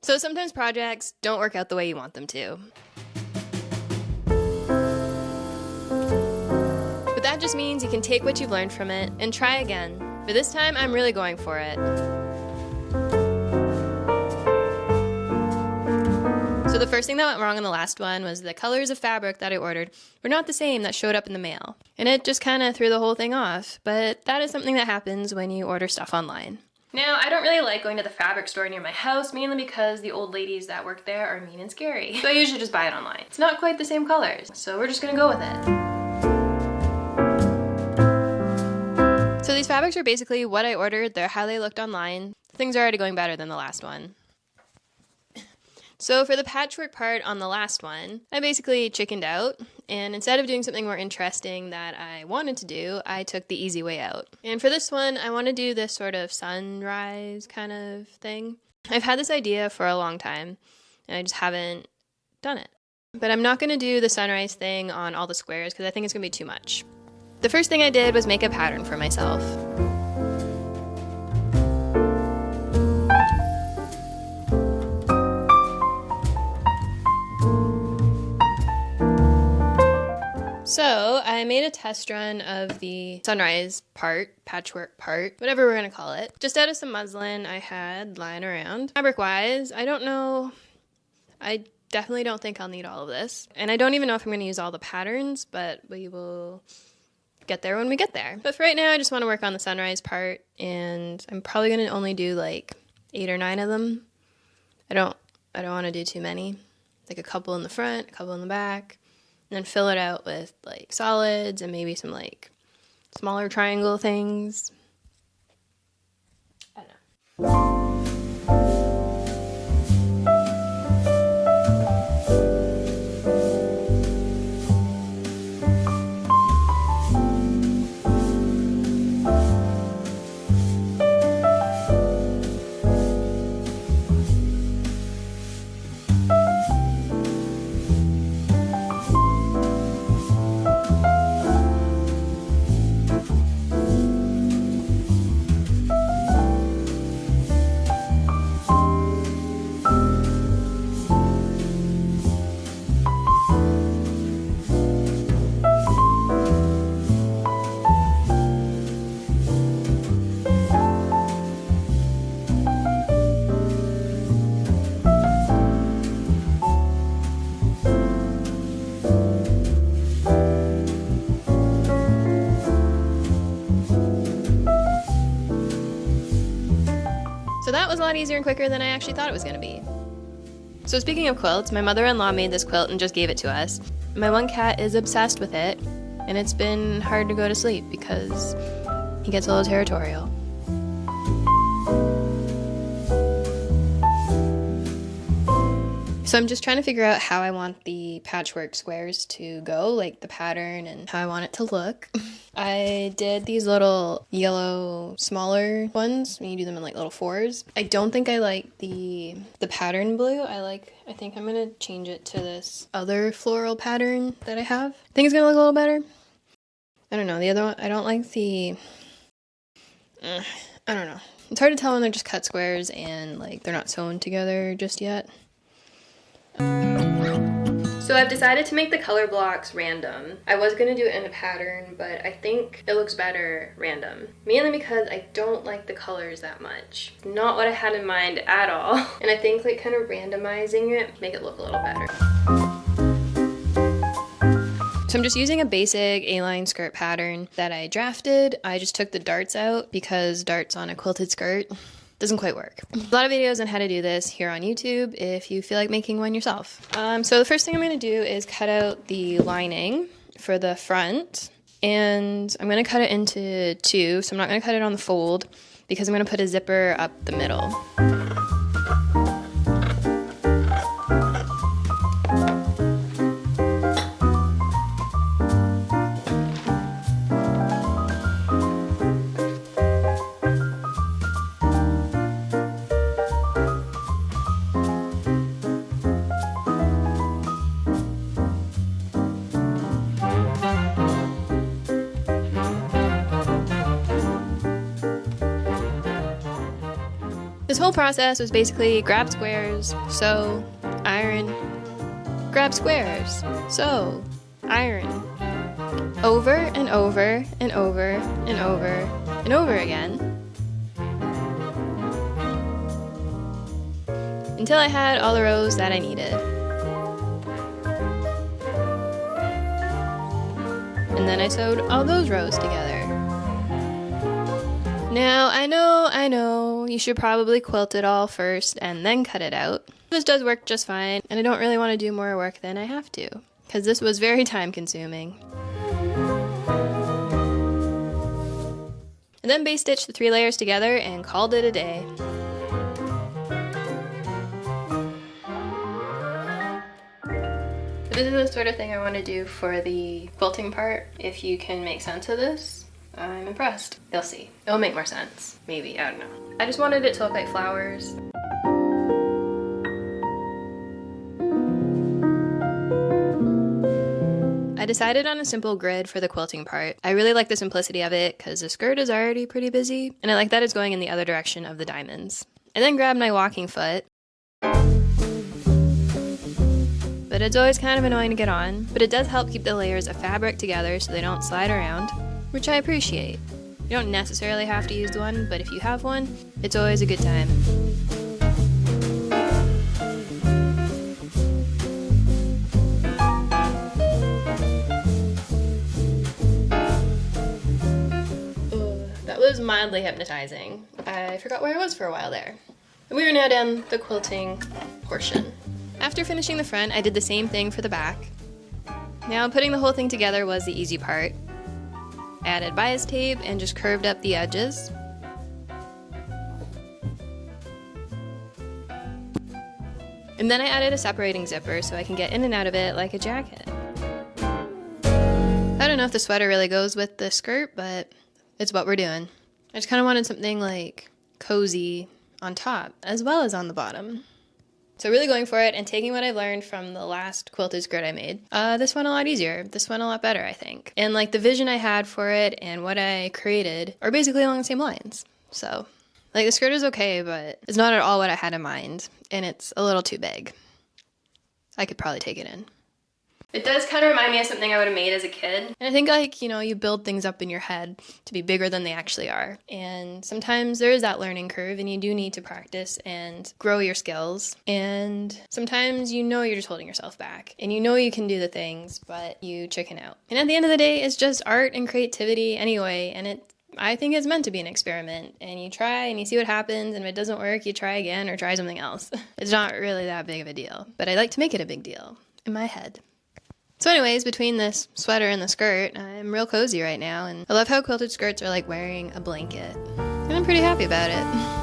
So sometimes projects don't work out the way you want them to. But that just means you can take what you've learned from it and try again. But this time, I'm really going for it. So the first thing that went wrong on the last one was the colors of fabric that I ordered were not the same that showed up in the mail. And it just kind of threw the whole thing off. But that is something that happens when you order stuff online. Now, I don't really like going to the fabric store near my house, mainly because the old ladies that work there are mean and scary. So I usually just buy it online. It's not quite the same colors, so we're just gonna go with it. So these fabrics are basically what I ordered. They're how they looked online. Things are already going better than the last one. So for the patchwork part on the last one, I basically chickened out, and instead of doing something more interesting that I wanted to do, I took the easy way out. And for this one, I want to do this sort of sunrise kind of thing. I've had this idea for a long time, and I just haven't done it. But I'm not going to do the sunrise thing on all the squares because I think it's going to be too much. The first thing I did was make a pattern for myself. So I made a test run of the sunrise part, patchwork part, whatever we're gonna call it. Just out of some muslin I had lying around. Fabric-wise, I don't know. I definitely don't think I'll need all of this. And I don't even know if I'm gonna use all the patterns, but we will get there when we get there. But for right now, I just wanna work on the sunrise part, and I'm probably gonna only do like 8 or 9 of them. I don't wanna do too many. Like a couple in the front, a couple in the back. And then fill it out with like solids and maybe some like smaller triangle things. I don't know. So that was a lot easier and quicker than I actually thought it was going to be. So speaking of quilts, my mother-in-law made this quilt and just gave it to us. My one cat is obsessed with it, and it's been hard to go to sleep because he gets a little territorial. So I'm just trying to figure out how I want the patchwork squares to go, like the pattern and how I want it to look. I did these little yellow, smaller ones when you do them in like little 4s. I don't think I like the pattern blue. I think I'm gonna change it to this other floral pattern that I have. I think it's gonna look a little better. I don't know, the other one, I don't like the, I don't know. It's hard to tell when they're just cut squares and like they're not sewn together just yet. So I've decided to make the color blocks random. I was going to do it in a pattern, but I think it looks better random. Mainly because I don't like the colors that much. Not what I had in mind at all. And I think like kind of randomizing it make it look a little better. So I'm just using a basic A-line skirt pattern that I drafted. I just took the darts out because darts on a quilted skirt doesn't quite work. A lot of videos on how to do this here on YouTube if you feel like making one yourself. So the first thing I'm gonna do is cut out the lining for the front, and I'm gonna cut it into 2, so I'm not gonna cut it on the fold because I'm gonna put a zipper up the middle. This whole process was basically grab squares, sew, iron, grab squares, sew, iron, over and over and over and over and over again, until I had all the rows that I needed. And then I sewed all those rows together. Now, I know, you should probably quilt it all first and then cut it out. This does work just fine, and I don't really want to do more work than I have to, because this was very time consuming. And then base stitched the 3 layers together and called it a day. This is the sort of thing I want to do for the quilting part. If you can make sense of this, I'm impressed. You'll see. It'll make more sense. Maybe, I don't know. I just wanted it to look like flowers. I decided on a simple grid for the quilting part. I really like the simplicity of it because the skirt is already pretty busy, and I like that it's going in the other direction of the diamonds. I then grabbed my walking foot. But it's always kind of annoying to get on, but it does help keep the layers of fabric together so they don't slide around, which I appreciate. You don't necessarily have to use one, but if you have one, it's always a good time. That was mildly hypnotizing. I forgot where I was for a while there. We are now done the quilting portion. After finishing the front, I did the same thing for the back. Now, putting the whole thing together was the easy part. I added bias tape and just curved up the edges. And then I added a separating zipper so I can get in and out of it like a jacket. I don't know if the sweater really goes with the skirt, but it's what we're doing. I just kind of wanted something like cozy on top as well as on the bottom. So really going for it and taking what I've learned from the last quilted skirt I made. This went a lot easier. This went a lot better, I think. And like the vision I had for it and what I created are basically along the same lines. So like the skirt is okay, but it's not at all what I had in mind. And it's a little too big. I could probably take it in. It does kind of remind me of something I would have made as a kid. And I think like, you build things up in your head to be bigger than they actually are. And sometimes there is that learning curve and you do need to practice and grow your skills. And sometimes you're just holding yourself back. And you can do the things, but you chicken out. And at the end of the day, it's just art and creativity anyway. And I think it's meant to be an experiment. And you try and you see what happens. And if it doesn't work, you try again or try something else. It's not really that big of a deal. But I like to make it a big deal in my head. So anyways, between this sweater and the skirt, I'm real cozy right now, and I love how quilted skirts are like wearing a blanket. And I'm pretty happy about it.